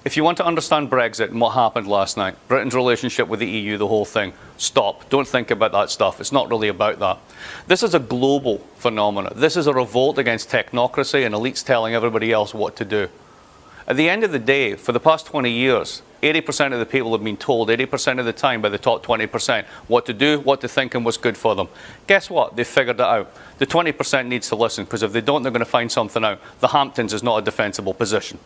If you want to understand Brexit and what happened last night, Britain's relationship with the EU, the whole thing, stop. Don't think about that stuff. It's not really about that. This is a global phenomenon. This is a revolt against technocracy and elites telling everybody else what to do. At the end of the day, for the past 20 years, 80% of the people have been told 80% of the time by the top 20% what to do, what to think, and what's good for them. Guess what? They've figured it out. The 20% needs to listen, because if they don't, they're going to find something out. The Hamptons is not a defensible position.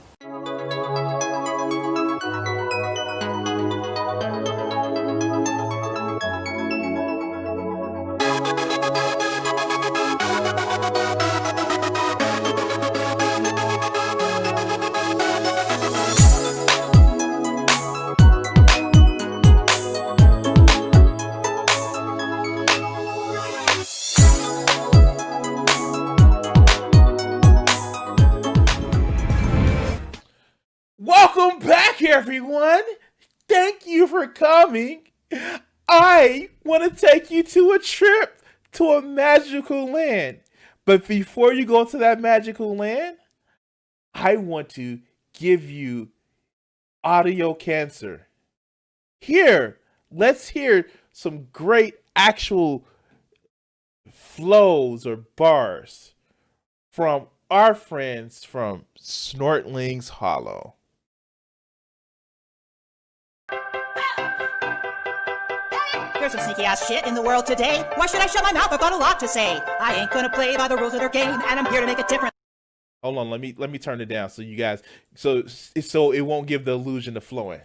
Welcome back, everyone. Thank you for coming. I want to take you to a trip to a magical land. But before you go to that magical land, I want to give you audio cancer. Here, let's hear some great actual flows or bars from our friends from Snortling's Hollow. There's some sneaky ass shit in the world today. Why should I shut my mouth? I've got a lot to say. I ain't gonna play by the rules of their game, and I'm here to make a difference. Hold on, let me turn it down so you guys so it won't give the illusion of flowing.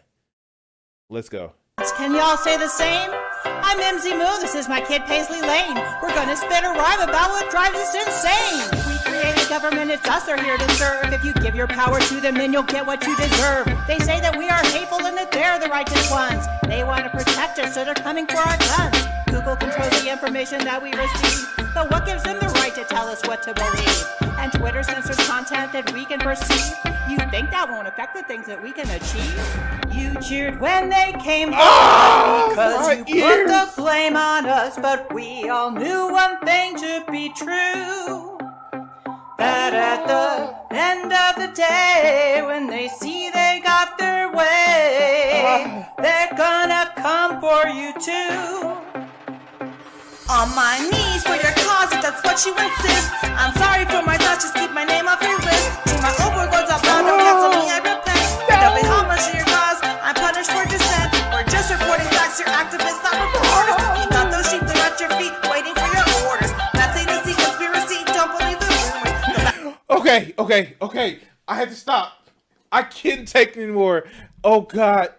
Let's go. Can y'all say the same? I'm Mimsy Moo, this is my kid Paisley Lane. We're gonna spit a rhyme about what drives us insane. We create a government, it's us they're here to serve. If you give your power to them, then you'll get what you deserve. They say that we are hateful and that they're the righteous ones. They want to protect us, so they're coming for our guns. Google controls the information that we receive, but what gives them the right to tell us what to believe? And Twitter censors content that we can perceive. You think that won't affect the things that we can achieve? You cheered when they came for us because you put the blame on us, but we all knew one thing to be true. That at the end of the day, when they see they got their way, they're gonna come for you too. On my knees for your cause, if that's what you insist. I'm sorry for my thoughts, just keep my name off your list. To my overlords, I'll bow, don't cancel me, I repent. Don't be homage to your cause, I'm punished for dissent. We're just reporting facts, you're activists, not reporters. You got those sheep, they're at your feet, waiting for your orders. That's a conspiracy, don't believe the rumors. Okay. I had to stop. I can't take anymore. Oh God.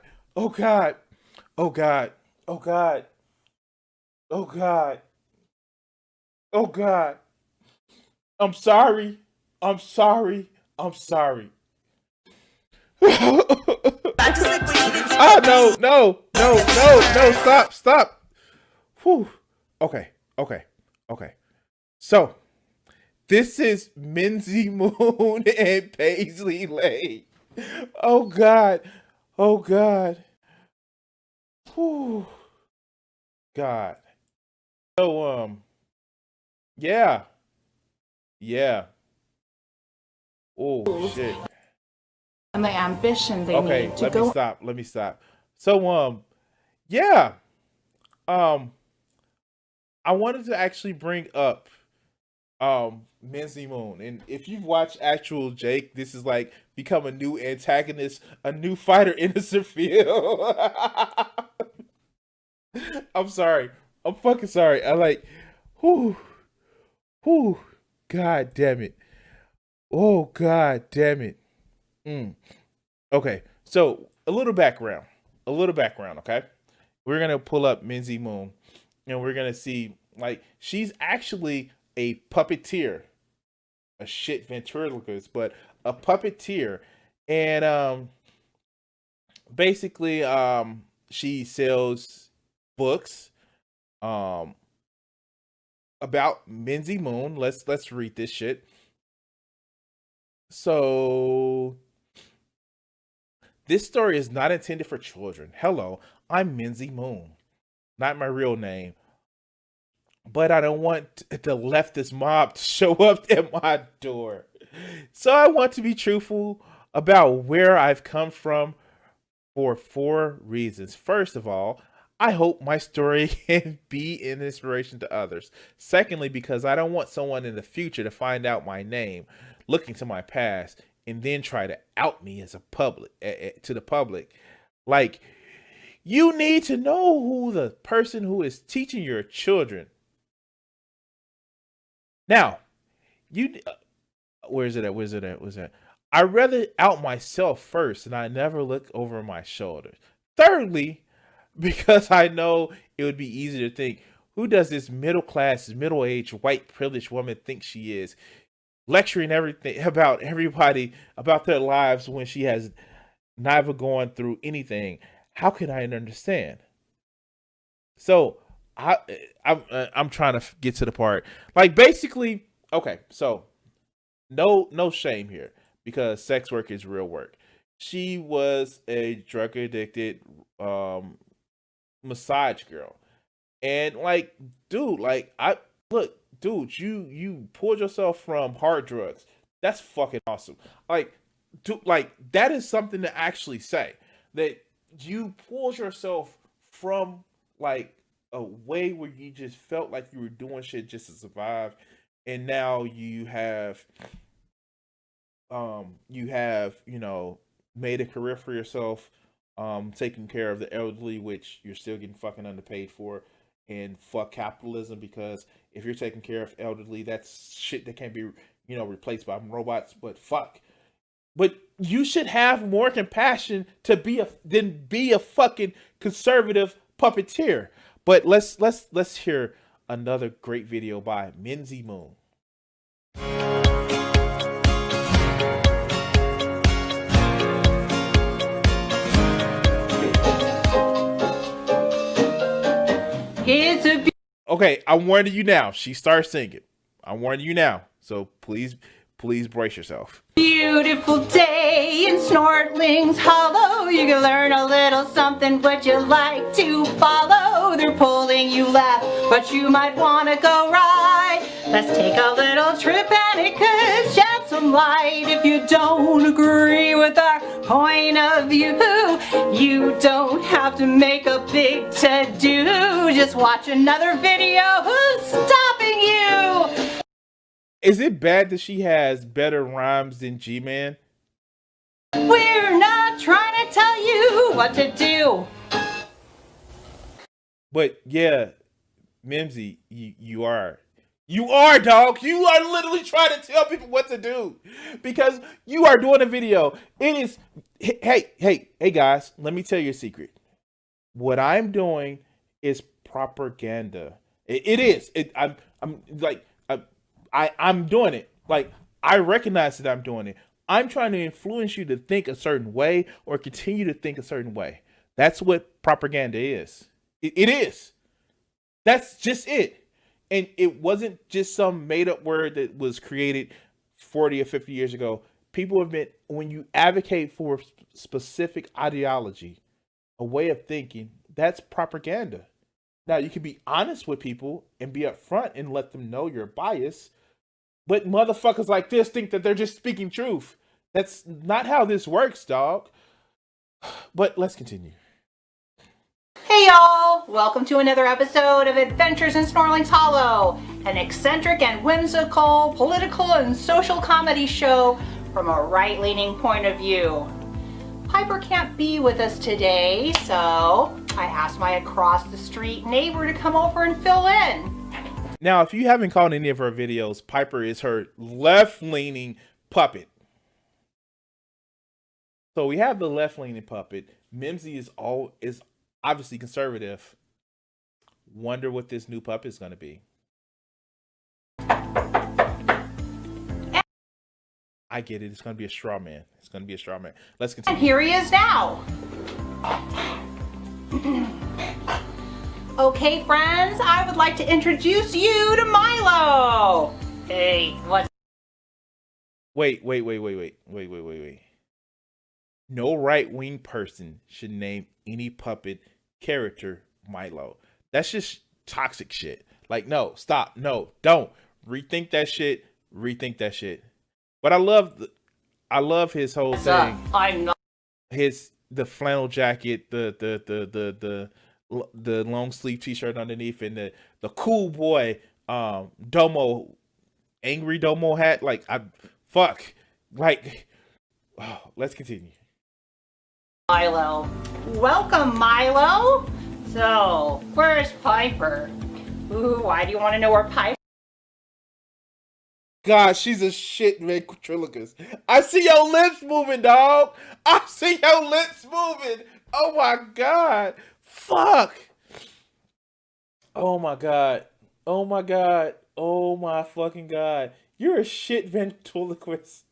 I'm sorry. No, stop. Whew. Okay. So, this is Mimsy Moon and Paisley Lane. Oh God. Whew. God. So, yeah. Oh, shit. And the ambition they need to go. Let me stop. So, yeah. I wanted to actually bring up, Mimsy Moon. And if you've watched actual Jake, this is like become a new antagonist, a new fighter in the field. I'm sorry. I'm fucking sorry. I like, whew, God damn it. Oh, God damn it. Okay, so a little background, okay? We're going to pull up Mimsy Moon, and we're going to see, like, she's actually a puppeteer. A shit ventriloquist, but a puppeteer. And, basically, she sells books, about Mimsy Moon. Let's read this shit. So, this story is not intended for children. Hello, I'm Mimsy Moon. Not my real name. But I don't want the leftist mob to show up at my door. So I want to be truthful about where I've come from for 4 reasons. First of all, I hope my story can be an inspiration to others. Secondly, because I don't want someone in the future to find out my name, looking to my past, and then try to out me as a public to the public. Like, you need to know who the person who is teaching your children. Now, where's it at? I rather out myself first, and I never look over my shoulder. Thirdly, because I know it would be easy to think, who does this middle-class, middle-aged, white privileged woman think she is, lecturing everything about everybody about their lives when she has never gone through anything? How can I understand? So I'm trying to get to the part. Like, basically, okay, so no shame here, because sex work is real work. She was a drug addicted massage girl, and like, dude, like, dude, you pulled yourself from hard drugs. That's fucking awesome. Like, dude, like, that is something to actually say, that you pulled yourself from like a way where you just felt like you were doing shit just to survive, and now you have you know, made a career for yourself, taking care of the elderly, which you're still getting fucking underpaid for. And fuck capitalism, because if you're taking care of elderly, that's shit that can't be, you know, replaced by robots. But fuck. But you should have more compassion than be a fucking conservative puppeteer. But let's hear another great video by Mimsy Moon. Okay, I'm warning you now. She starts singing. I'm warning you now. So please brace yourself. Beautiful day in Snortling's Hollow. You can learn a little something. Would you like to follow? They're pulling you left, but you might want to go right. Let's take a little trip and it could shed some light. If you don't agree with our point of view, you don't have to make a big to-do. Just watch another video. Who's stopping you? Is it bad that she has better rhymes than G-Man? We're not trying to tell you what to do. But yeah, Mimsy, you are. You are, dog. You are literally trying to tell people what to do, because you are doing a video. It is, hey guys, let me tell you a secret. What I'm doing is propaganda. It is. I'm doing it. Like, I recognize that I'm doing it. I'm trying to influence you to think a certain way or continue to think a certain way. That's what propaganda is. It is. That's just it. And it wasn't just some made up word that was created 40 or 50 years ago. People have been, when you advocate for specific ideology, a way of thinking, that's propaganda. Now, you can be honest with people and be upfront and let them know your bias, but motherfuckers like this think that they're just speaking truth. That's not how this works, dog. But let's continue. Hey y'all! Welcome to another episode of Adventures in Snortling's Hollow, an eccentric and whimsical political and social comedy show from a right-leaning point of view. Piper can't be with us today, so I asked my across-the-street neighbor to come over and fill in. Now, if you haven't caught any of her videos, Piper is her left-leaning puppet. So we have the left-leaning puppet. Mimsy is obviously conservative. Wonder what this new puppet is going to be. I get it. It's going to be a straw man. It's going to be a straw man. Let's continue. And here he is now. Okay, friends, I would like to introduce you to Milo. Hey, what? Wait. No right-wing person should name any puppet character Milo. That's just toxic shit. Like, no, stop. No, don't. Rethink that shit. But I love I love his whole thing. I'm not. The flannel jacket, the long sleeve t-shirt underneath, and the cool boy domo, angry domo hat. Like let's continue. Milo. Welcome, Milo. So, where's Piper? Ooh, why do you want to know where Piper? God, she's a shit ventriloquist. I see your lips moving, dog. I see your lips moving. Oh my God. Fuck. Oh my God. Oh my God. Oh my fucking God. You're a shit ventriloquist.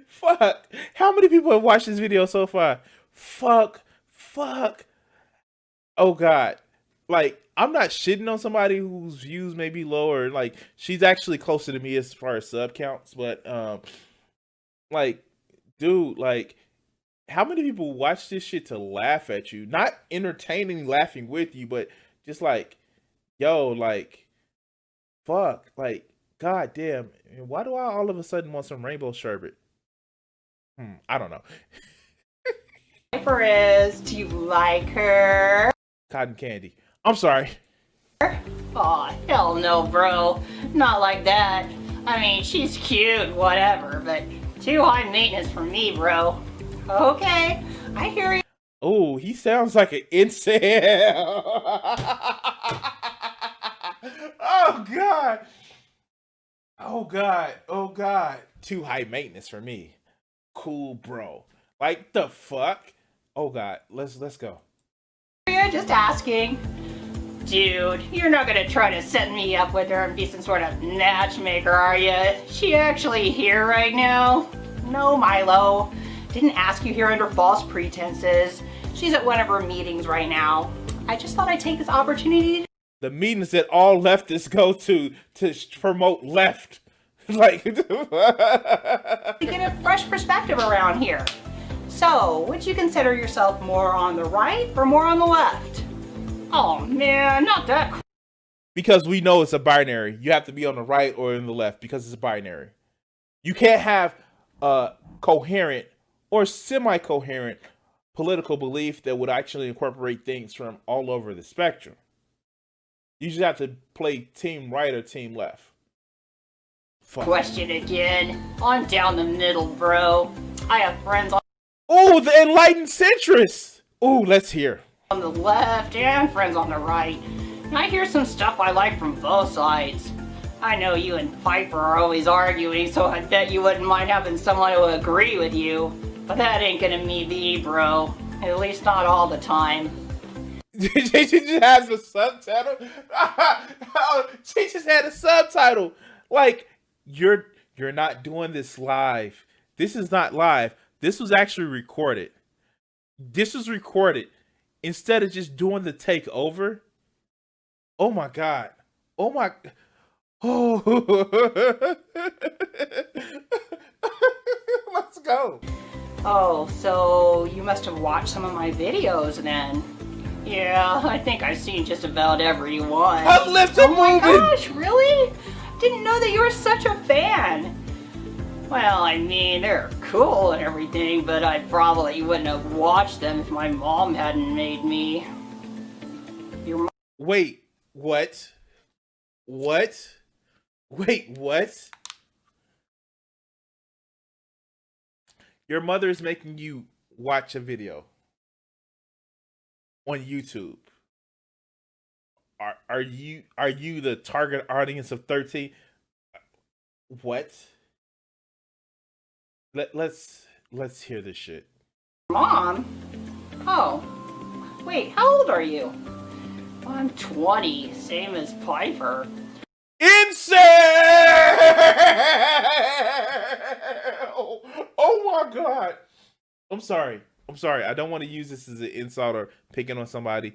Fuck. How many people have watched this video so far? Fuck. Oh God. Like, I'm not shitting on somebody whose views may be lower. Like, she's actually closer to me as far as sub counts. But, like, dude, like, how many people watch this shit to laugh at you? Not entertaining, laughing with you, but just like, yo, like, fuck. Like, god damn. Why do I all of a sudden want some rainbow sherbet? I don't know. Piper is. Do you like her? Cotton candy. I'm sorry. Aw, hell no, bro. Not like that. I mean, she's cute, whatever, but too high maintenance for me, bro. Okay, I hear you. Oh, he sounds like an incel. Oh, God. Oh, God. Oh, God. Too high maintenance for me. Cool, bro. Like, the fuck? Oh, God. Let's go. You're just asking. Dude, you're not gonna try to set me up with her and be some sort of matchmaker, are you? She actually here right now? No, Milo. Didn't ask you here under false pretenses. She's at one of her meetings right now. I just thought I'd take this opportunity. The meetings that all leftists go to promote left. Like, to get a fresh perspective around here. So, would you consider yourself more on the right or more on the left? Oh man, not that. Because we know it's a binary. You have to be on the right or in the left because it's a binary. You can't have a coherent or semi-coherent political belief that would actually incorporate things from all over the spectrum. You just have to play team right or team left. Fuck. Question again. I'm down the middle, bro. I have friends on. Oh, the enlightened centrist. Oh, let's hear. On the left and friends on the right. And I hear some stuff I like from both sides. I know you and Piper are always arguing, so I bet you wouldn't mind having someone who agree with you. But that ain't gonna be, bro. At least not all the time. She just has a subtitle. She just had a subtitle. Like, you're not doing this live. This is not live. This was actually recorded. This was recorded. Instead of just doing the takeover. Oh my God. Oh my. Oh. Let's go. Oh, so you must have watched some of my videos then. Yeah, I think I've seen just about every one. Her lips are moving. Oh my gosh, really? Didn't know that you were such a fan. Well, I mean, they're cool and everything, but I probably wouldn't have watched them if my mom hadn't made me. Wait, what? What? Wait, what? Your mother is making you watch a video on YouTube. Are you the target audience of 13? What? Let's hear this shit. Mom? Oh. Wait, how old are you? I'm 20, same as Piper. Insane! Oh my God. I'm sorry. I don't want to use this as an insult or picking on somebody.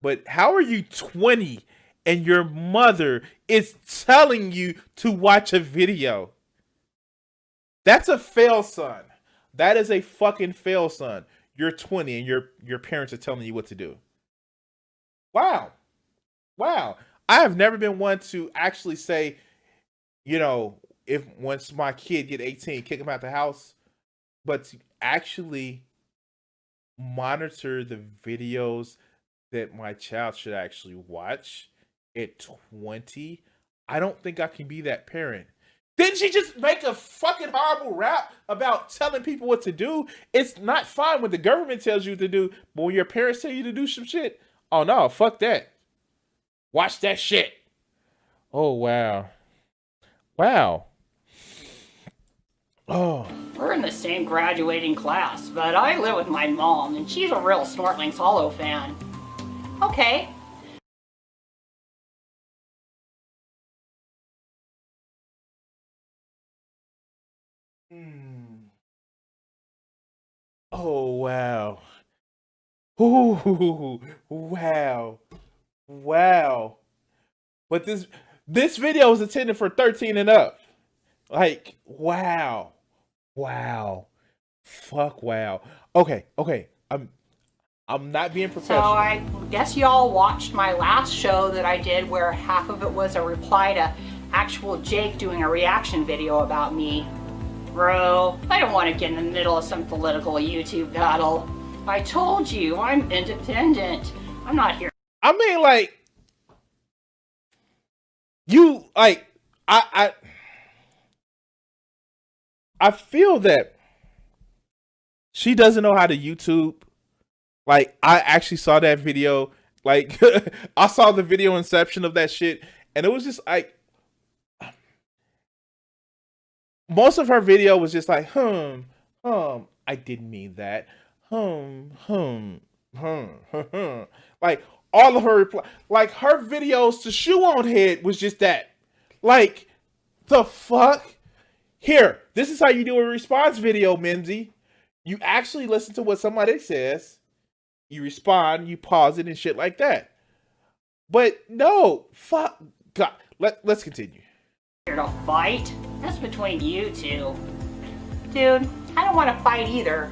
But how are you 20 and your mother is telling you to watch a video? That's a fail, son. That is a fucking fail, son. You're 20 and your parents are telling you what to do. Wow. I have never been one to actually say, you know, if once my kid get 18, kick him out the house, but to actually monitor the videos that my child should actually watch at 20, I don't think I can be that parent. Didn't she just make a fucking horrible rap about telling people what to do? It's not fine when the government tells you to do, but when your parents tell you to do some shit, oh no, fuck that. Watch that shit. Oh, wow. Wow. Oh. We're in the same graduating class, but I live with my mom, and she's a real Snortling Solo fan. Okay. Oh, wow. Ooh, wow. Wow. But this video is intended for 13 and up. Like, wow. Wow. Fuck wow. Okay. I'm not being professional. So I guess y'all watched my last show that I did where half of it was a reply to actual Jake doing a reaction video about me. Bro, I don't want to get in the middle of some political YouTube battle. I told you, I'm independent. I'm not here. I mean, like, you, like, I feel that she doesn't know how to YouTube. Like, I actually saw that video. Like, I saw the video inception of that shit, and it was just like, most of her video was just like, I didn't mean that. Like, all of her, like, her videos to Shoe on Head was just that. Like, the fuck? Here, this is how you do a response video, Mimsy. You actually listen to what somebody says, you respond, you pause it and shit like that. But no, fuck, God, let's continue. Here to fight? That's between you two. Dude, I don't want to fight either.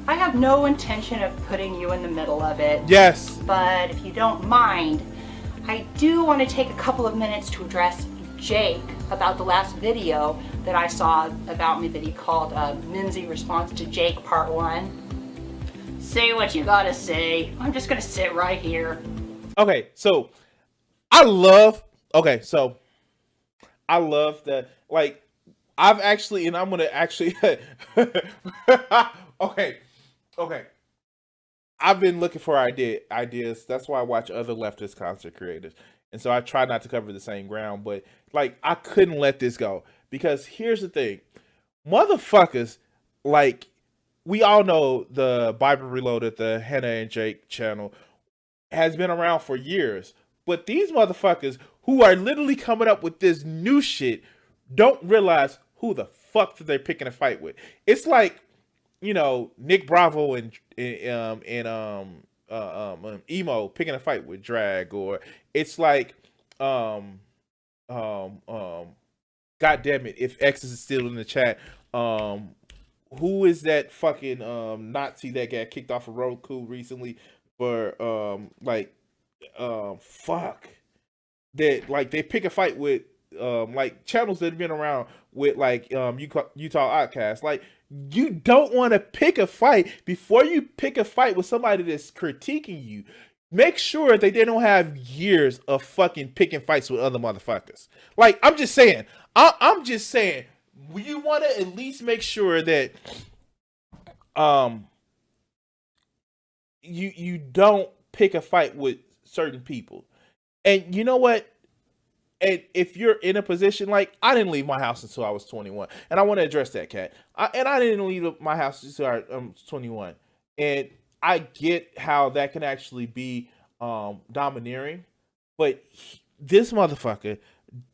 I have no intention of putting you in the middle of it. Yes. But if you don't mind, I do want to take a couple of minutes to address Jake about the last video that I saw about me that he called Mimsy Response to Jake Part 1. Say what you gotta say. I'm just gonna sit right here. Okay, so I love that, like, I've actually, and I'm gonna actually okay. I've been looking for ideas. That's why I watch other leftist content creators. And so I try not to cover the same ground, but like, I couldn't let this go, because here's the thing. Motherfuckers, like, we all know the Bible Reloaded, the Hannah and Jake channel, has been around for years. But these motherfuckers who are literally coming up with this new shit don't realize who the fuck that they're picking a fight with. It's like, you know, Nick Bravo and Emo picking a fight with Drag, or it's like God damn it, if X is still in the chat, who is that fucking Nazi that got kicked off of Roku recently for fuck, that, like, they pick a fight with like channels that have been around with, like, Utah Outcast. Like, you don't want to pick a fight. Before you pick a fight with somebody that's critiquing you, make sure that they don't have years of fucking picking fights with other motherfuckers. Like, I'm just saying, I'm just saying, you want to at least make sure that you don't pick a fight with certain people. And you know what? And if you're in a position, like, I didn't leave my house until I was 21, and I want to address that, Kat. I didn't leave my house until I was 21, and I get how that can actually be domineering, but this motherfucker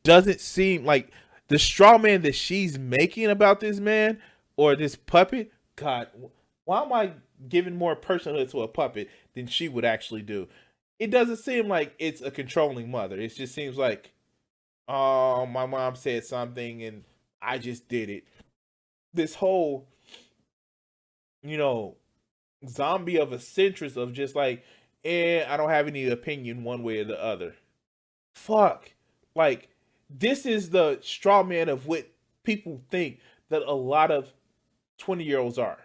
doesn't seem like the straw man that she's making about this man or this puppet. God, why am I giving more personhood to a puppet than she would actually do? It doesn't seem like it's a controlling mother. It just seems like, oh, my mom said something and I just did it. This whole, you know, zombie of a centrist of just like, I don't have any opinion one way or the other. Fuck. Like, this is the straw man of what people think that a lot of 20-year-olds are.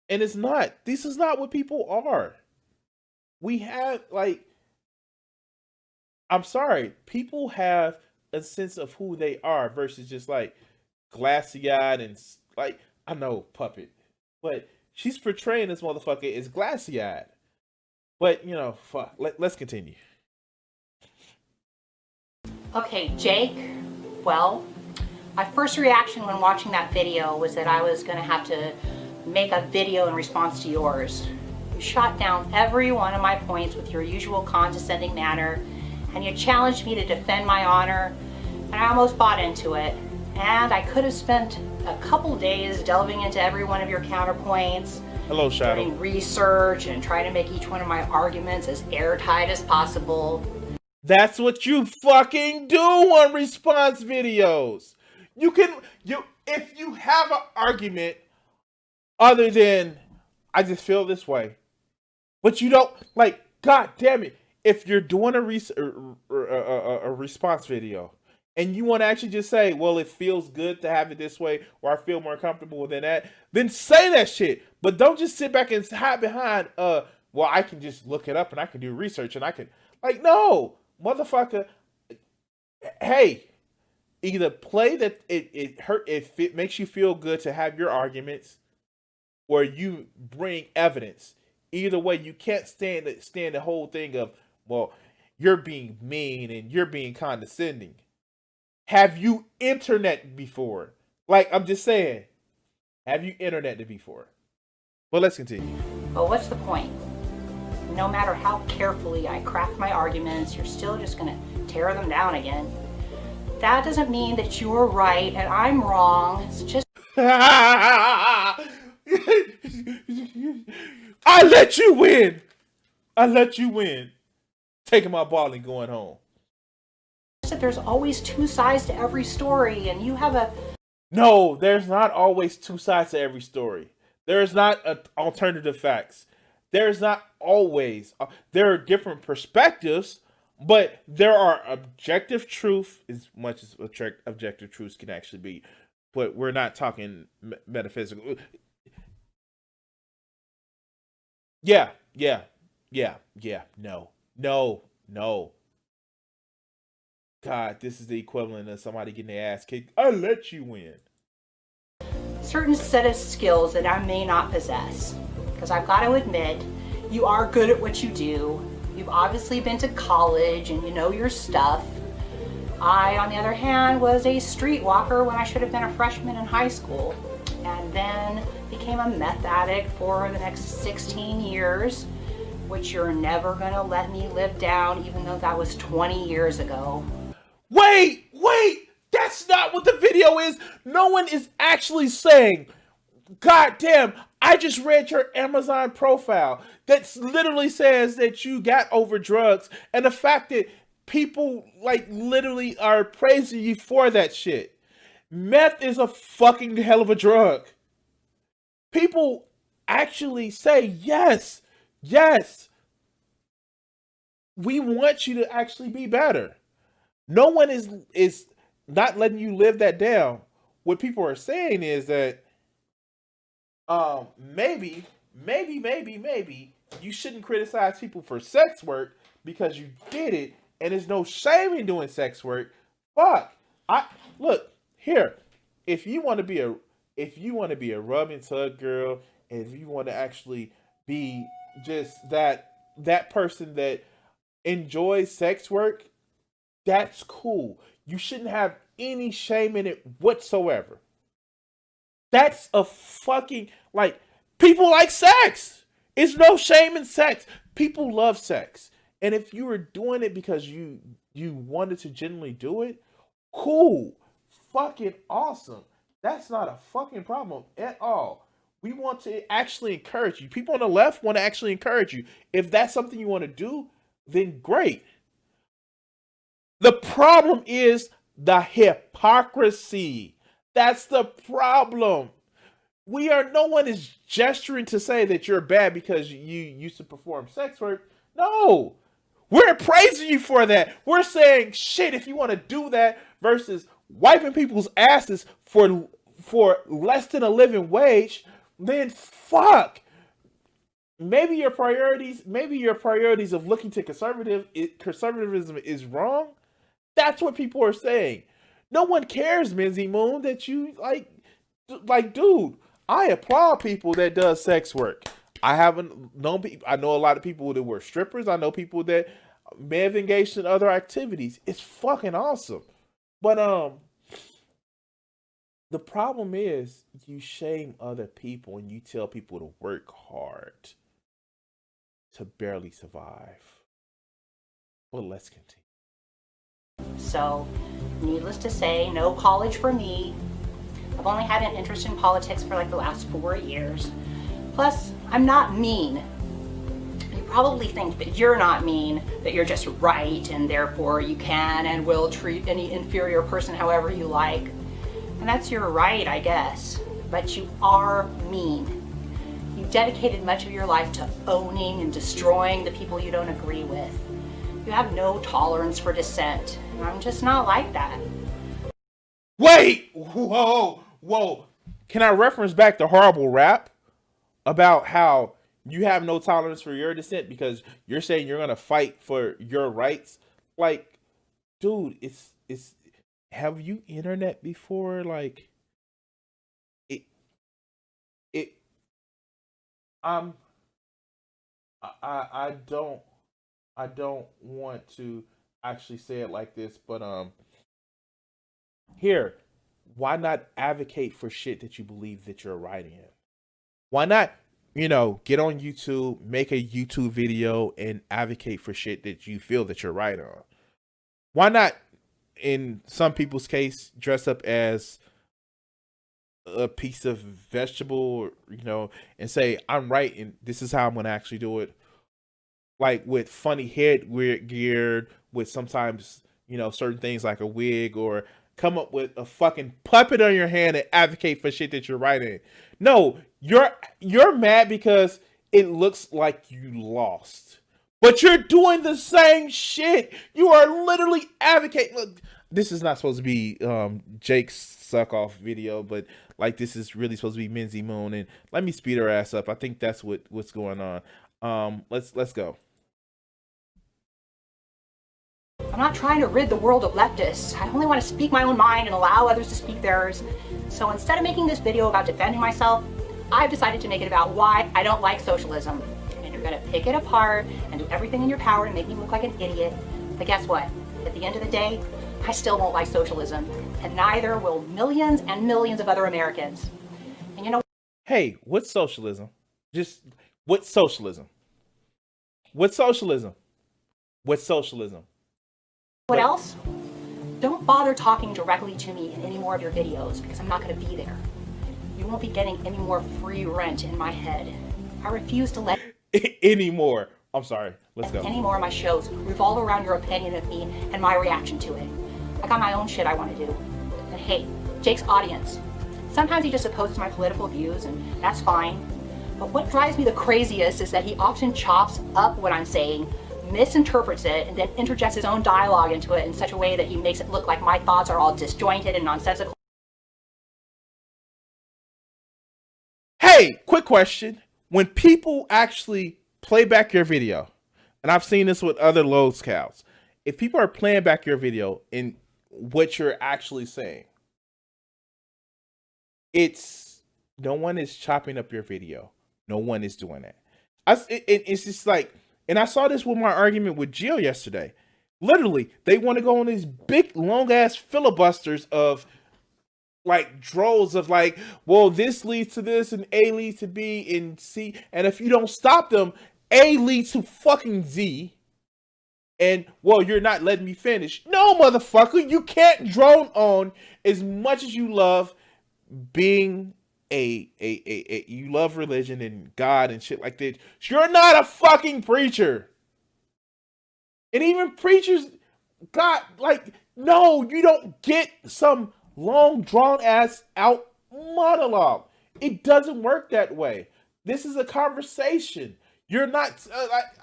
And it's not. This is not what people are. We have, like, I'm sorry, people have a sense of who they are versus just like glassy-eyed and like, I know, puppet, but she's portraying this motherfucker as glassy-eyed. But, you know, fuck, let's continue. Okay, Jake, well, my first reaction when watching that video was that I was going to have to make a video in response to yours. You shot down every one of my points with your usual condescending manner, and you challenged me to defend my honor, and I almost bought into it. And I could have spent a couple days delving into every one of your counterpoints, Hello, Shadow. doing research and trying to make each one of my arguments as airtight as possible. That's what you fucking do on response videos. If you have an argument other than I just feel this way, but you don't, like, god damn it, if you're doing a response video and you want to actually just say, well, it feels good to have it this way, or I feel more comfortable than that, then say that shit. But don't just sit back and hide behind, well, I can just look it up and I can do research and I can, like, no, motherfucker. Hey, either play that it makes you feel good to have your arguments, or you bring evidence. Either way, you can't stand the whole thing of, well, you're being mean and you're being condescending. Have you internet before? Like, I'm just saying, have you interneted before? Well, let's continue. But what's the point? No matter how carefully I craft my arguments, you're still just gonna tear them down again. That doesn't mean that you're right and I'm wrong. It's just I let you win. I let you win. Taking my ball and going home. that there's always two sides to every story, and you have a... No, there's not always two sides to every story. There's not alternative facts. There's not always. There are different perspectives, but there are objective truth, as much as objective truths can actually be. But we're not talking metaphysical. Yeah. No. God, this is the equivalent of somebody getting their ass kicked. I let you win. certain set of skills that I may not possess. Because I've got to admit, you are good at what you do. You've obviously been to college and you know your stuff. I, on the other hand, was a streetwalker when I should have been a freshman in high school, and then became a meth addict for the next 16 years, which you're never gonna let me live down, even though that was 20 years ago. Wait! That's not what the video is. No one is actually saying, God damn, I just read your Amazon profile that literally says that you got over drugs, and the fact that people like literally are praising you for that shit. Meth is a fucking hell of a drug. People actually say, yes, we want you to actually be better. No one is not letting you live that down. What people are saying is that maybe you shouldn't criticize people for sex work because you did it, and there's no shame in doing sex work. Fuck. Look here. If you want to be a rub and tug girl, and if you want to actually be just that person that enjoys sex work, that's cool. You shouldn't have any shame in it whatsoever. That's a fucking, like, people like sex. It's no shame in sex. People love sex. And if you were doing it because you wanted to genuinely do it, cool. Fucking awesome. That's not a fucking problem at all. We want to actually encourage you. People on the left want to actually encourage you. If that's something you want to do, then great. The problem is the hypocrisy. That's the problem. No one is gesturing to say that you're bad because you used to perform sex work. No. We're praising you for that. We're saying, shit, if you want to do that versus wiping people's asses for less than a living wage, then fuck. Maybe your priorities of looking to conservatism is wrong. That's what people are saying. No one cares, Minzy Moon, that you like, dude. I applaud people that does sex work. I haven't known people. I know a lot of people that were strippers. I know people that may have engaged in other activities. It's fucking awesome. But the problem is you shame other people and you tell people to work hard to barely survive. But let's continue. So, needless to say, no college for me. I've only had an interest in politics for like the last 4 years. Plus, I'm not mean. You probably think that you're not mean, that you're just right, and therefore you can and will treat any inferior person however you like. And that's your right, I guess. But you are mean. You dedicated much of your life to owning and destroying the people you don't agree with. You have no tolerance for dissent. And I'm just not like that. Wait! Whoa. Can I reference back to Horrible Rap about how you have no tolerance for your dissent because you're saying you're gonna fight for your rights? Like, dude, it's have you internet before? Like, I don't want to actually say it like this, but here, why not advocate for shit that you believe that you're right in? Why not, get on YouTube, make a YouTube video and advocate for shit that you feel that you're right on? Why not, in some people's case, dress up as a piece of vegetable, and say, I'm right and this is how I'm going to actually do it? Like with funny head geared with sometimes, certain things like a wig, or come up with a fucking puppet on your hand and advocate for shit that you're right in. No, you're mad because it looks like you lost. But you're doing the same shit. You are literally advocating. Look, this is not supposed to be Jake's suck off video, but like this is really supposed to be Minzy Moon, and let me speed her ass up. I think that's what's going on. Let's go. I'm not trying to rid the world of leftists. I only want to speak my own mind and allow others to speak theirs. So instead of making this video about defending myself, I've decided to make it about why I don't like socialism. And you're going to pick it apart and do everything in your power to make me look like an idiot. But guess what? At the end of the day, I still won't like socialism. And neither will millions and millions of other Americans. And you know... Hey, what's socialism? Just, what's socialism? What's socialism? What's socialism? What else? Don't bother talking directly to me in any more of your videos because I'm not going to be there. You won't be getting any more free rent in my head. I refuse to let any more. I'm sorry. Let's go. Any more of my shows revolve around your opinion of me and my reaction to it. I got my own shit I want to do. And hey, Jake's audience. Sometimes he just opposes my political views, and that's fine. But what drives me the craziest is that he often chops up what I'm saying, misinterprets it, and then interjects his own dialogue into it in such a way that he makes it look like my thoughts are all disjointed and nonsensical. Hey, quick question. When people actually play back your video, and I've seen this with other load counts, if people are playing back your video and what you're actually saying, no one is chopping up your video. No one is doing that. It's just like, and I saw this with my argument with Jill yesterday. Literally, they want to go on these big, long-ass filibusters of, like, droves of, like, well, this leads to this, and A leads to B, and C. And if you don't stop them, A leads to fucking Z. And, well, you're not letting me finish. No, motherfucker, you can't drone on as much as you love being you love religion and God and shit like that. You're not a fucking preacher. And even preachers got, like, no, you don't get some long drawn ass out monologue. It doesn't work that way. This is a conversation. You're not,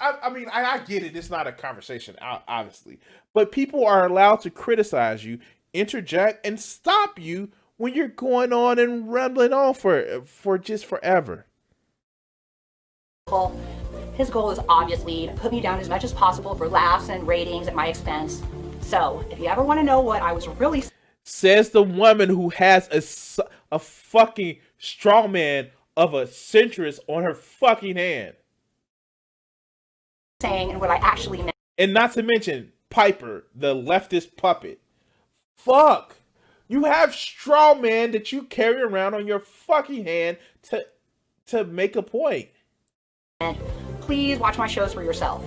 I mean, I get it. It's not a conversation, obviously. But people are allowed to criticize you interject and stop you when you're going on and rambling on for just forever. His goal is obviously to put me down as much as possible for laughs and ratings at my expense. So, if you ever want to know what I was really says the woman who has a fucking strawman of a centrist on her fucking hand. saying and what I actually meant. And not to mention Piper, the leftist puppet. Fuck. You have straw man that you carry around on your fucking hand to make a point. And please watch my shows for yourself.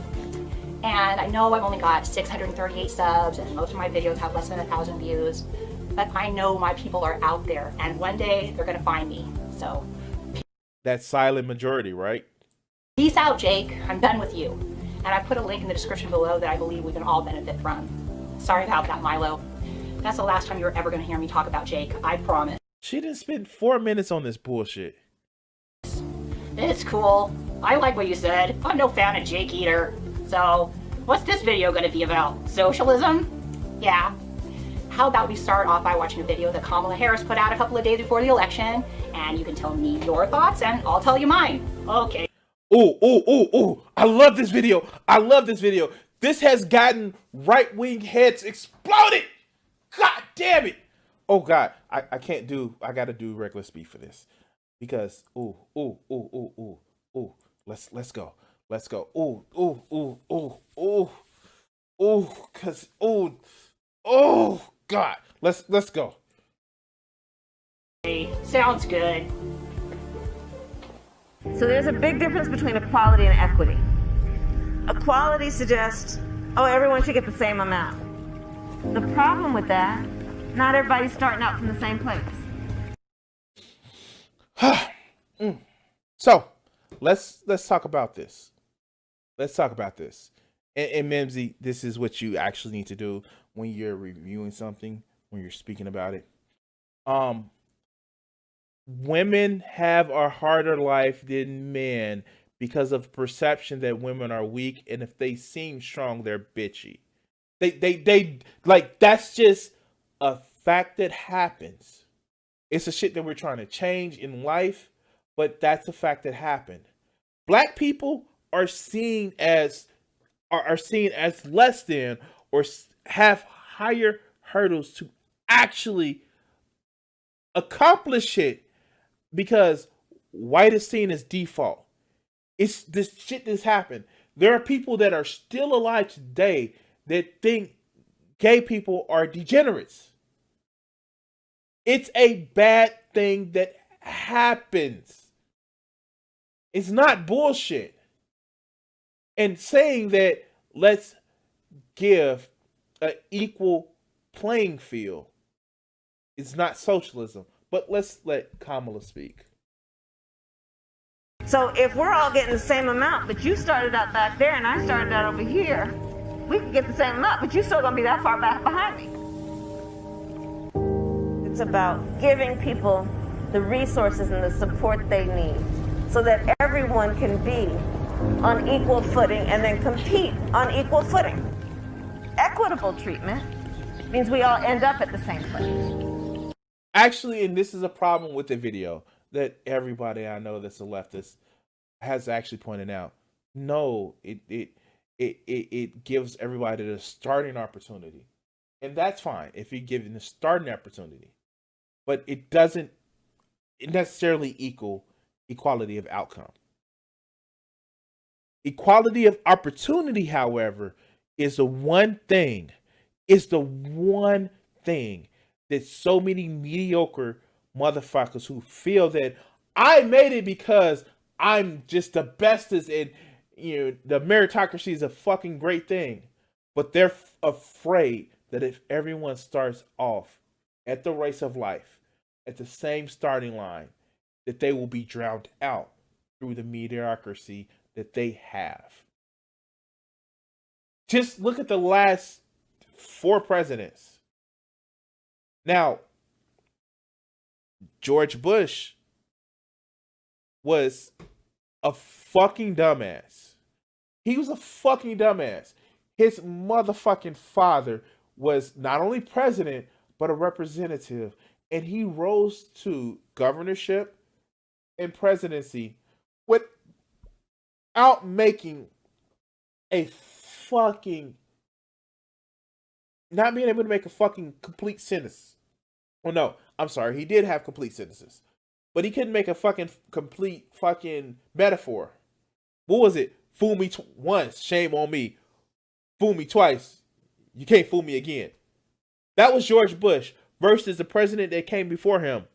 And I know I've only got 638 subs and most of my videos have less than 1,000 views, but I know my people are out there and one day they're gonna find me. So that silent majority, right? Peace out, Jake. I'm done with you. And I put a link in the description below that I believe we can all benefit from. Sorry about that, Milo. That's the last time you're ever gonna hear me talk about Jake, I promise. She didn't spend 4 minutes on this bullshit. It's cool. I like what you said. I'm no fan of Jake either. So, what's this video gonna be about? Socialism? Yeah. How about we start off by watching a video that Kamala Harris put out a couple of days before the election, and you can tell me your thoughts and I'll tell you mine. Okay. Oh, I love this video. I love this video. This has gotten right-wing heads exploded. God damn it. Oh God, I can't do, I gotta do regular speed for this. Because, let's go. Let's go. God, let's go. Hey, sounds good. So there's a big difference between equality and equity. Equality suggests, oh, everyone should get the same amount. The problem with that, not everybody's starting out from the same place. So, let's talk about this. Let's talk about this. And Mimsy, this is what you actually need to do when you're reviewing something, when you're speaking about it. Women have a harder life than men because of perception that women are weak, and if they seem strong, they're bitchy. They like, that's just a fact that happens. It's a shit that we're trying to change in life, but that's a fact that happened. Black people are seen as less than, or have higher hurdles to actually accomplish it, because white is seen as default. It's this shit that's happened. There are people that are still alive today that think gay people are degenerates. It's a bad thing that happens. It's not bullshit. And saying that let's give an equal playing field is not socialism. But let's let Kamala speak. So if we're all getting the same amount, but you started out back there and I started out over here, we could get the same amount, but you're still gonna be that far back behind me. It's about giving people the resources and the support they need so that everyone can be on equal footing and then compete on equal footing. Equitable treatment means we all end up at the same place. Actually, and this is a problem with the video that everybody I know that's a leftist has actually pointed out. No, it gives everybody the starting opportunity. And that's fine if you give them the starting opportunity. But it doesn't necessarily equal equality of outcome. Equality of opportunity, however, is the one thing that so many mediocre motherfuckers who feel that I made it because I'm just the bestest, and the meritocracy is a fucking great thing, but they're afraid that if everyone starts off at the race of life at the same starting line, that they will be drowned out through the mediocrity that they have. Just look at the last 4 presidents. Now, George Bush was a fucking dumbass. He was a fucking dumbass. His motherfucking father was not only president, but a representative. And he rose to governorship and presidency without making a fucking, not being able to make a fucking complete sentence. Well, no, I'm sorry. He did have complete sentences, but he couldn't make a fucking complete fucking metaphor. What was it? Fool me once, shame on me. Fool me twice, you can't fool me again. That was George Bush versus the president that came before him,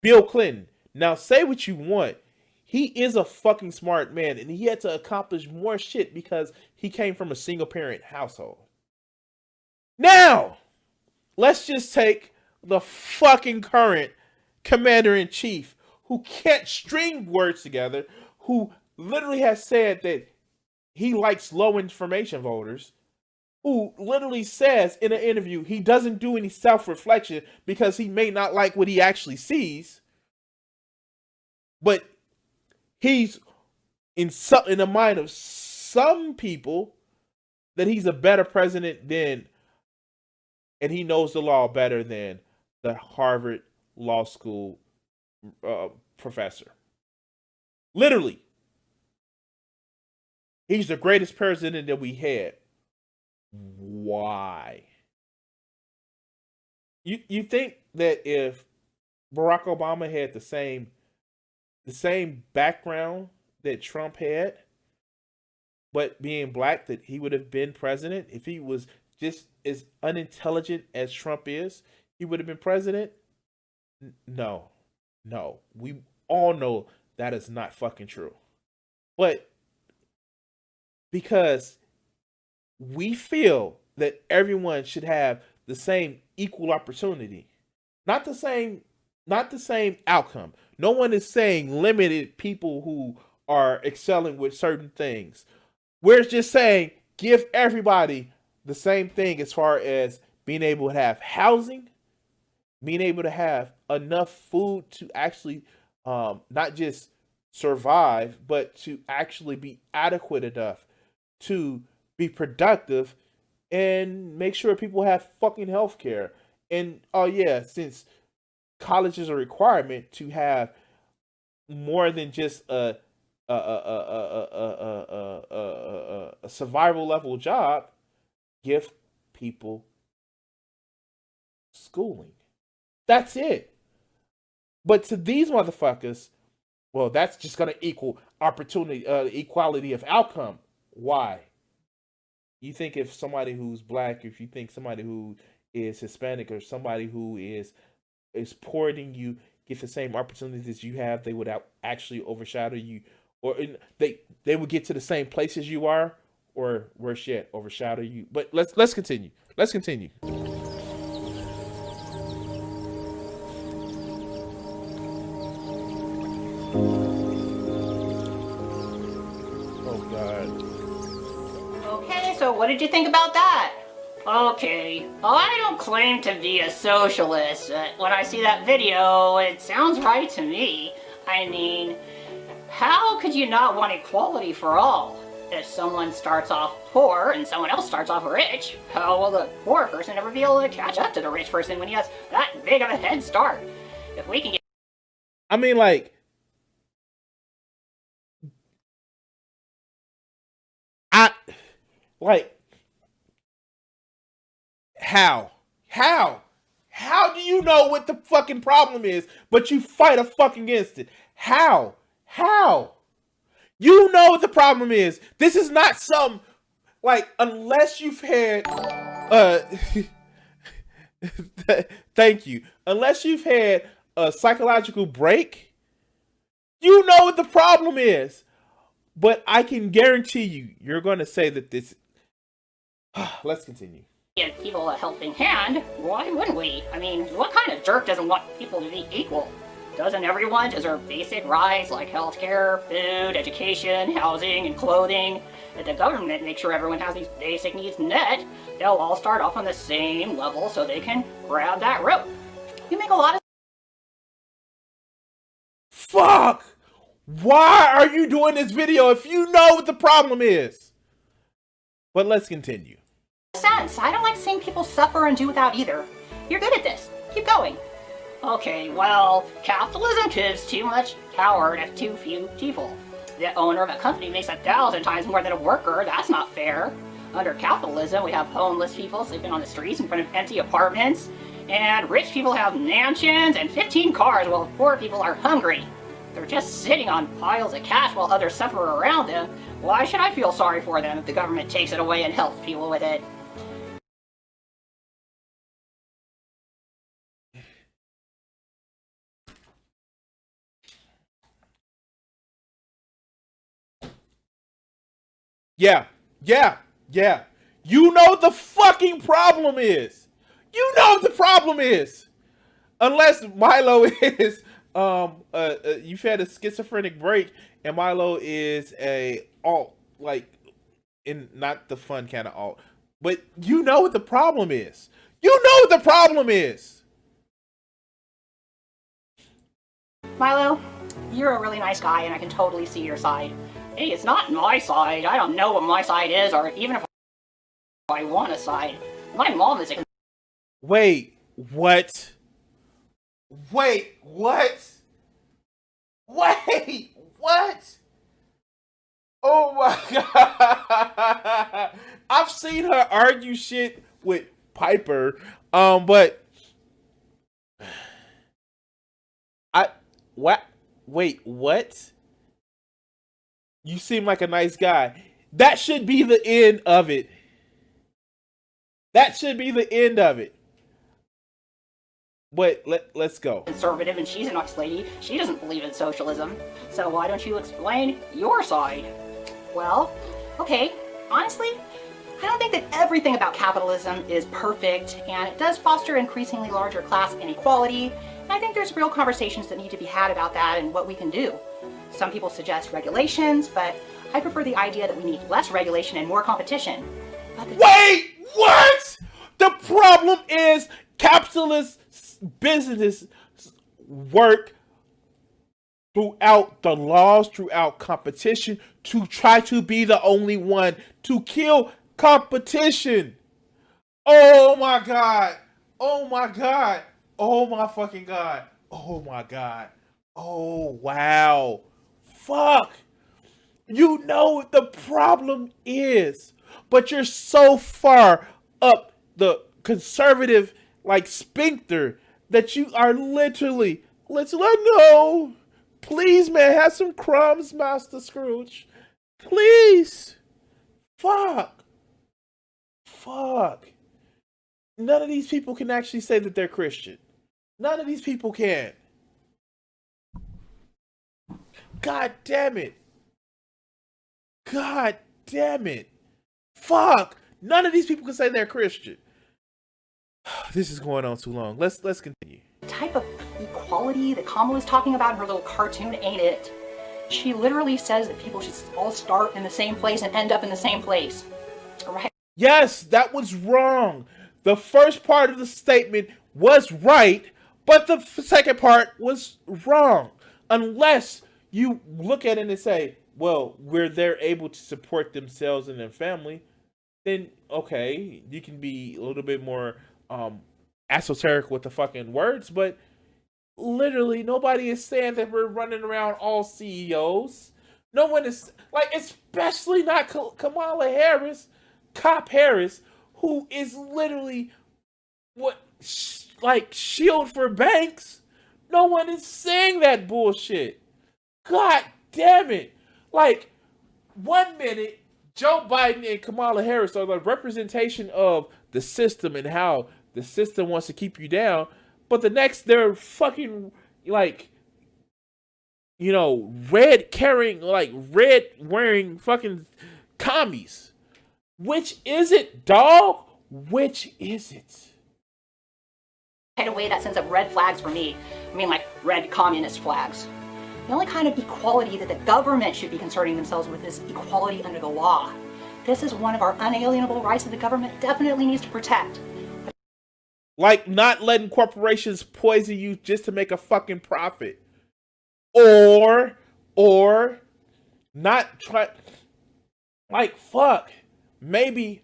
Bill Clinton. Now, say what you want. He is a fucking smart man, and he had to accomplish more shit because he came from a single-parent household. Now, let's just take the fucking current commander-in-chief who can't string words together, who literally has said that he likes low information voters, who literally says in an interview he doesn't do any self-reflection because he may not like what he actually sees, but he's in the mind of some people that he's a better president than, and he knows the law better than the Harvard Law School professor. Literally. He's the greatest president that we had. Why? You think that if Barack Obama had the same background that Trump had, but being black, that he would have been president? If he was just as unintelligent as Trump is, he would have been president? No. We all know that is not fucking true. But because we feel that everyone should have the same equal opportunity, not the same outcome. No one is saying limited people who are excelling with certain things. We're just saying give everybody the same thing as far as being able to have housing, being able to have enough food to actually not just survive, but to actually be adequate enough to be productive and make sure people have fucking health care. And oh yeah, since college is a requirement to have more than just a survival level job, give people schooling. That's it. But to these motherfuckers, well, that's just gonna equal opportunity, equality of outcome. Why? You think if somebody who's black, if you think somebody who is Hispanic or somebody who is poorer than you get the same opportunities you have, they would actually overshadow you, or they would get to the same place as you are, or worse yet, overshadow you. But let's continue. Let's continue. So what did you think about that? Okay, well, I don't claim to be a socialist, but when I see that video, it sounds right to me. I mean, how could you not want equality for all? If someone starts off poor and someone else starts off rich, how will the poor person ever be able to catch up to the rich person when he has that big of a head start? If we can get... I mean, like... How do you know what the fucking problem is, but you fight a fucking against it? How? You know what the problem is. This is not some, like, unless you've had, thank you. Unless you've had a psychological break, you know what the problem is. But I can guarantee you're going to say that this... Let's continue. Give people a helping hand, why wouldn't we? I mean, what kind of jerk doesn't want people to be equal? Doesn't everyone deserve basic rights like healthcare, food, education, housing, and clothing? If the government makes sure everyone has these basic needs met, they'll all start off on the same level so they can grab that rope. You make a lot of... Fuck! Why are you doing this video if you know what the problem is? But let's continue. sense. I don't like seeing people suffer and do without either. You're good at this. Keep going. Okay, well, capitalism gives too much power to too few people. The owner of a company makes 1,000 times more than a worker. That's not fair. Under capitalism, we have homeless people sleeping on the streets in front of empty apartments, and rich people have mansions and 15 cars while poor people are hungry. They're just sitting on piles of cash while others suffer around them. Why should I feel sorry for them if the government takes it away and helps people with it? Yeah. You know what the fucking problem is. You know what the problem is. Unless Milo is you've had a schizophrenic break and Milo is a alt, like, in not the fun kind of alt. But you know what the problem is. You know what the problem is. Milo, you're a really nice guy and I can totally see your side. Hey, it's not my side. I don't know what my side is, or even if I want a side. My mom is a... Wait, what? Wait, what? Wait, what? Oh my god. I've seen her argue shit with Piper, but wait, what? You seem like a nice guy. That should be the end of it. That should be the end of it. But let's go. Conservative, and she's a nice lady. She doesn't believe in socialism. So why don't you explain your side? Well, okay, honestly, I don't think that everything about capitalism is perfect, and it does foster increasingly larger class inequality. And I think there's real conversations that need to be had about that and what we can do. Some people suggest regulations, but I prefer the idea that we need less regulation and more competition. Wait, what? The problem is capitalist business work throughout the laws, throughout competition, to try to be the only one to kill competition. Oh my god. Oh my god. Oh my fucking god. Oh my god. Oh wow. Fuck. You know what the problem is, but you're so far up the conservative like sphincter that you are literally, no. Please, man, have some crumbs, Master Scrooge. Please. Fuck. None of these people can actually say that they're Christian. None of these people can. God damn it. God damn it. Fuck. None of these people can say they're Christian. This is going on too long. Let's continue. The type of equality that Kamala is talking about in her little cartoon ain't it. She literally says that people should all start in the same place and end up in the same place. Right? Yes, that was wrong. The first part of the statement was right, but the second part was wrong. Unless you look at it and say, well, where they're able to support themselves and their family, then okay, you can be a little bit more esoteric with the fucking words, but literally nobody is saying that we're running around all CEOs. No one is, like, especially not Kamala Harris, Cop Harris, who is literally like shield for banks. No one is saying that bullshit. God damn it. Like, 1 minute, Joe Biden and Kamala Harris are the representation of the system and how the system wants to keep you down. But the next, they're fucking, like, you know, red wearing fucking commies. Which is it, dog? Which is it? Kind of way that sends up red flags for me. I mean, like red communist flags. The only kind of equality that the government should be concerning themselves with is equality under the law. This is one of our unalienable rights that the government definitely needs to protect. Like not letting corporations poison you just to make a fucking profit. Or not try, like, fuck. Maybe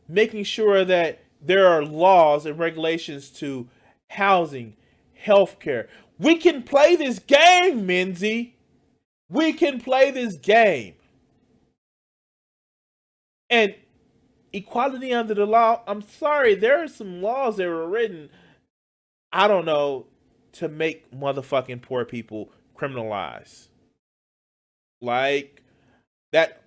making sure that there are laws and regulations to housing, healthcare. We can play this game, Minzy. We can play this game. And equality under the law, I'm sorry, there are some laws that were written, I don't know, to make motherfucking poor people criminalized. Like that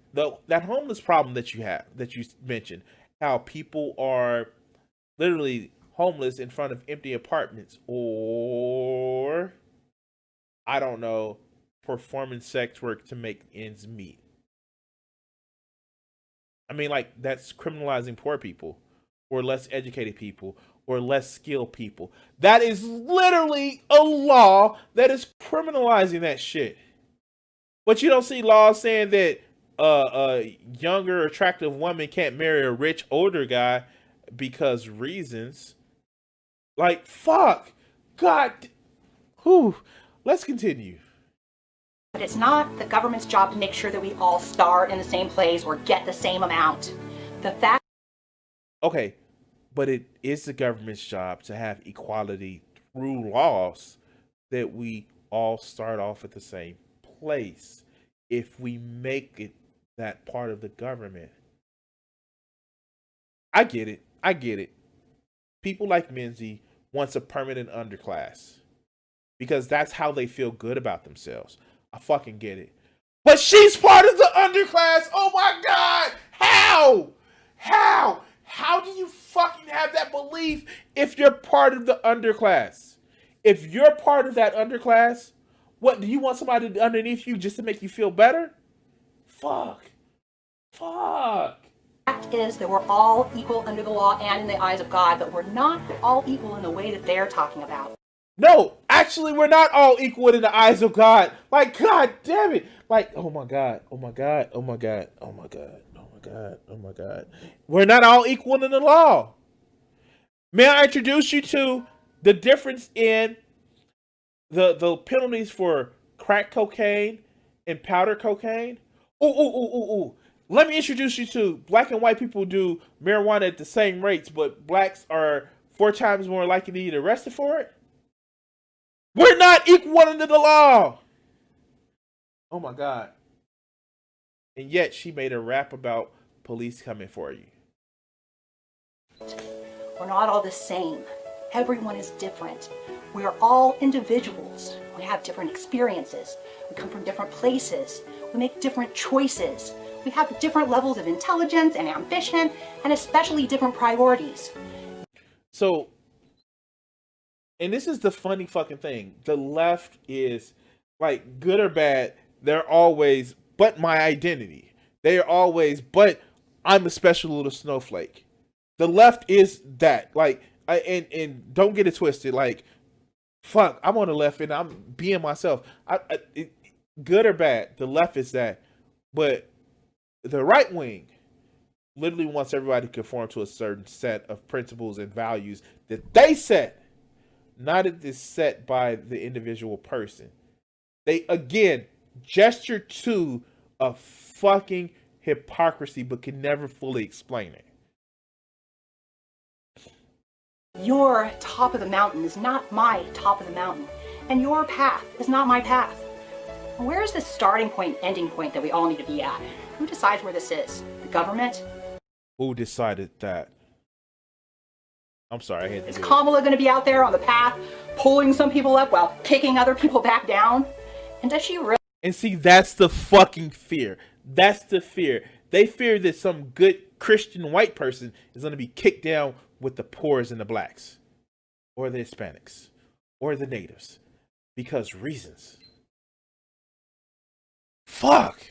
homeless problem that you mentioned, how people are literally homeless in front of empty apartments, or I don't know, performing sex work to make ends meet. I mean, like, that's criminalizing poor people or less educated people or less skilled people. That is literally a law that is criminalizing that shit. But you don't see laws saying that a younger, attractive woman can't marry a rich, older guy because reasons. Like, fuck. God. Whew. Let's continue. But it's not the government's job to make sure that we all start in the same place or get the same amount. The fact... Okay, but it is the government's job to have equality through laws that we all start off at the same place. If we make it that part of the government. I get it. People like Minzy wants a permanent underclass because that's how they feel good about themselves. I fucking get it. But she's part of the underclass. Oh my God. How? How do you fucking have that belief if you're part of the underclass? If you're part of that underclass, what, do you want somebody underneath you just to make you feel better? Fuck. The fact is that we're all equal under the law and in the eyes of God, but we're not all equal in the way that they're talking about. No, actually, we're not all equal in the eyes of God. Like, God damn it. Like, oh my God. We're not all equal in the law. May I introduce you to the difference in the penalties for crack cocaine and powder cocaine? Ooh. Let me introduce you to black and white people do marijuana at the same rates, but blacks are 4 times more likely to get arrested for it. We're not equal under the law. Oh my God. And yet she made a rap about police coming for you. We're not all the same. Everyone is different. We are all individuals. We have different experiences. We come from different places. We make different choices. We have different levels of intelligence and ambition, and especially different priorities. So, and this is the funny fucking thing. The left is, like, good or bad, they're always, but my identity. They are always, but I'm a special little snowflake. The left is that. Like, and don't get it twisted. Like, fuck, I'm on the left and I'm being myself. Good or bad, the left is that. But the right wing literally wants everybody to conform to a certain set of principles and values that they set, not that is set by the individual person. They, again, gesture to a fucking hypocrisy, but can never fully explain it. Your top of the mountain is not my top of the mountain, and your path is not my path. Where's the starting point, ending point that we all need to be at? Who decides where this is? The government? Who decided that? I'm sorry, I had to Is do it. Kamala going to be out there on the path, pulling some people up while kicking other people back down? And does she really? And see, that's the fucking fear. That's the fear. They fear that some good Christian white person is going to be kicked down with the poors and the blacks, or the Hispanics, or the natives, because reasons. Fuck.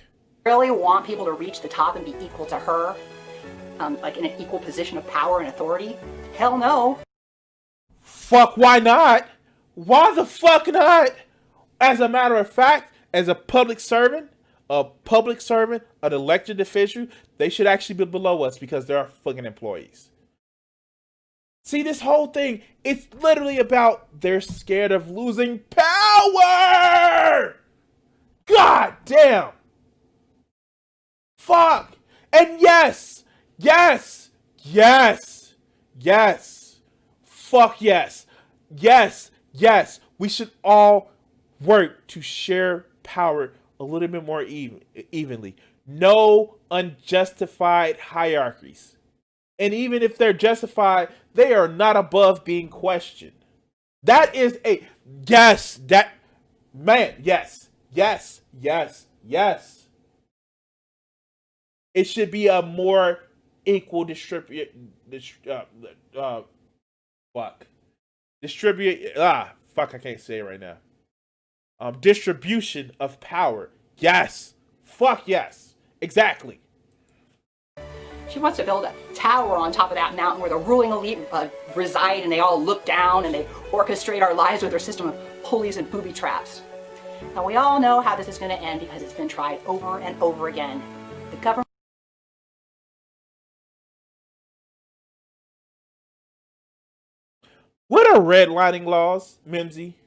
Really want people to reach the top and be equal to her? Like in an equal position of power and authority? Hell no. Fuck, why not? Why the fuck not? As a matter of fact, as a public servant, an elected official, they should actually be below us because they're our fucking employees. See, this whole thing, it's literally about they're scared of losing power! God damn! Fuck! And yes, Yes. Fuck yes. Yes. Yes. We should all work to share power a little bit more evenly. No unjustified hierarchies. And even if they're justified, they are not above being questioned. That is a yes. That man, yes, yes, yes, yes. It should be a more equal distribute. Distribute. Fuck. I can't say it right now. Distribution of power. Yes. Fuck yes. Exactly. She wants to build a tower on top of that mountain where the ruling elite reside and they all look down and they orchestrate our lives with their system of pulleys and booby traps. And we all know how this is going to end because it's been tried over and over again. The government. What are redlining laws, Mimsy?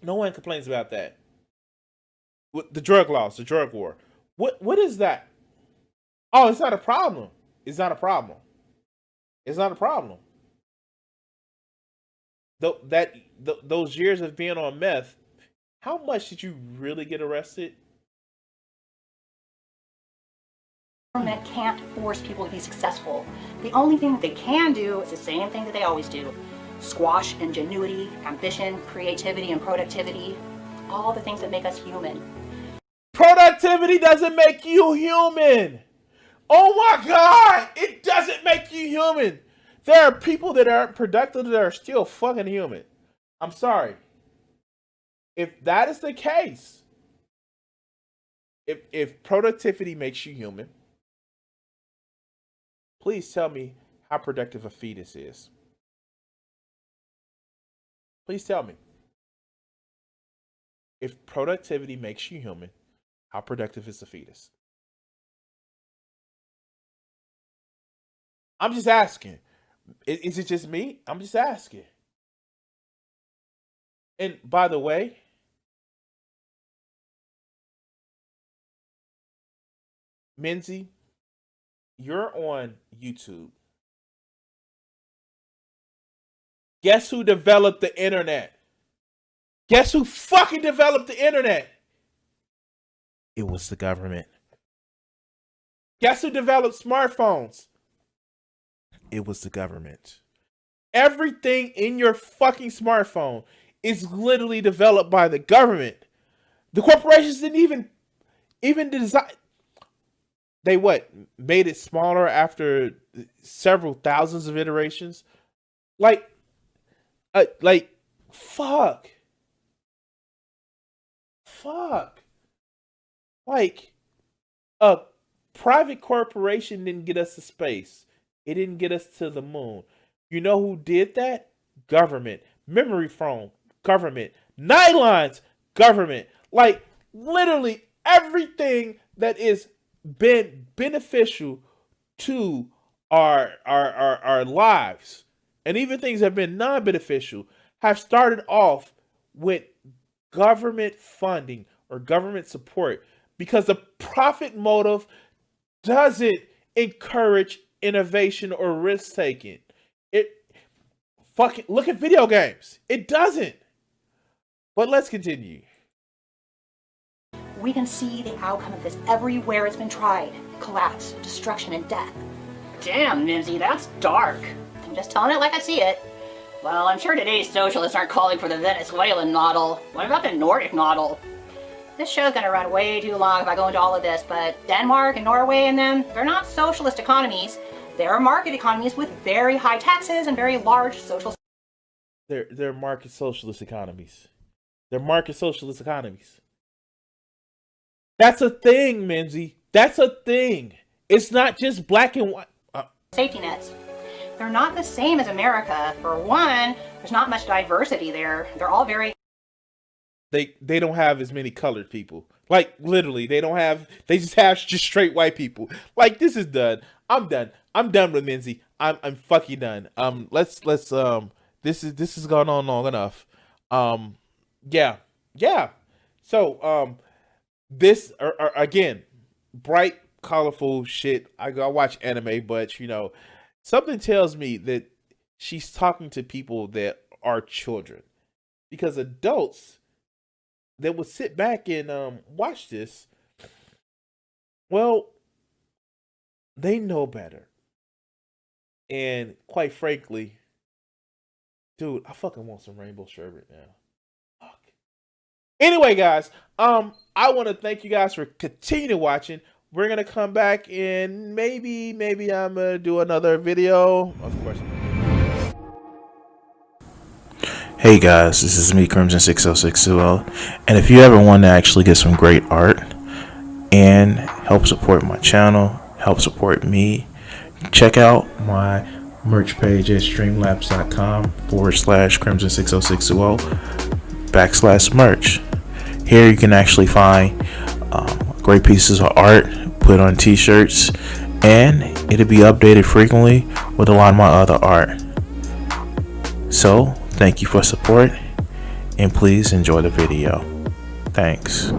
No one complains about that. The drug laws, the drug war. What is that? Oh, it's not a problem. It's not a problem. It's not a problem. Those years of being on meth, how much did you really get arrested? The government can't force people to be successful. The only thing that they can do is the same thing that they always do. Squash ingenuity, ambition, creativity, and productivity. All the things that make us human. Productivity doesn't make you human. Oh my God, it doesn't make you human. There are people that aren't productive that are still fucking human. I'm sorry. If that is the case, if productivity makes you human, please tell me how productive a fetus is. Please tell me. If productivity makes you human, how productive is the fetus? I'm just asking. Is it just me? I'm just asking. And by the way, Minzy, you're on YouTube. Guess who developed the internet? Guess who fucking developed the internet? It was the government. Guess who developed smartphones? It was the government. Everything in your fucking smartphone is literally developed by the government. The corporations didn't even design. They made it smaller after several thousands of iterations. Fuck. Like, a private corporation didn't get us to space. It didn't get us to the moon. You know who did that? Government. Memory foam, government. Nylons, government. Like, literally everything that is been beneficial to our lives, and even things that have been non-beneficial, have started off with government funding or government support, because the profit motive doesn't encourage innovation or risk taking. It fucking look at video games. It doesn't. But let's continue. We can see the outcome of this everywhere it's been tried. Collapse, destruction, and death. Damn, Mimsy, that's dark. I'm just telling it like I see it. Well, I'm sure today's socialists aren't calling for the Venezuelan model. What about the Nordic model? This show's gonna run way too long if I go into all of this, but Denmark and Norway and them, they're not socialist economies. They're market economies with very high taxes and very large social... They're market socialist economies. They're market socialist economies. That's a thing, Mimsy. That's a thing. It's not just black and white. Safety nets. They're not the same as America. For one, there's not much diversity there. They're all very... They don't have as many colored people. Like, literally, they just have just straight white people. Like, this is done. I'm done. I'm done with Mimsy. I'm fucking done. Let's this has gone on long enough. Yeah. yeah. So this again, bright, colorful shit. I watch anime, but you know, something tells me that she's talking to people that are children, because adults that would sit back and watch this, well, they know better. And quite frankly, dude, I fucking want some rainbow sherbet now. Fuck. Anyway, guys, I want to thank you guys for continuing watching. We're gonna come back and maybe I'm gonna do another video. Of course. Hey guys, this is me, Crimson60620, and if you ever want to actually get some great art and help support my channel, help support me, check out my merch page at streamlabs.com/Crimson60620 / Here you can actually find great pieces of art, put on t-shirts, and it'll be updated frequently with a lot of my other art. So thank you for support, and please enjoy the video. Thanks.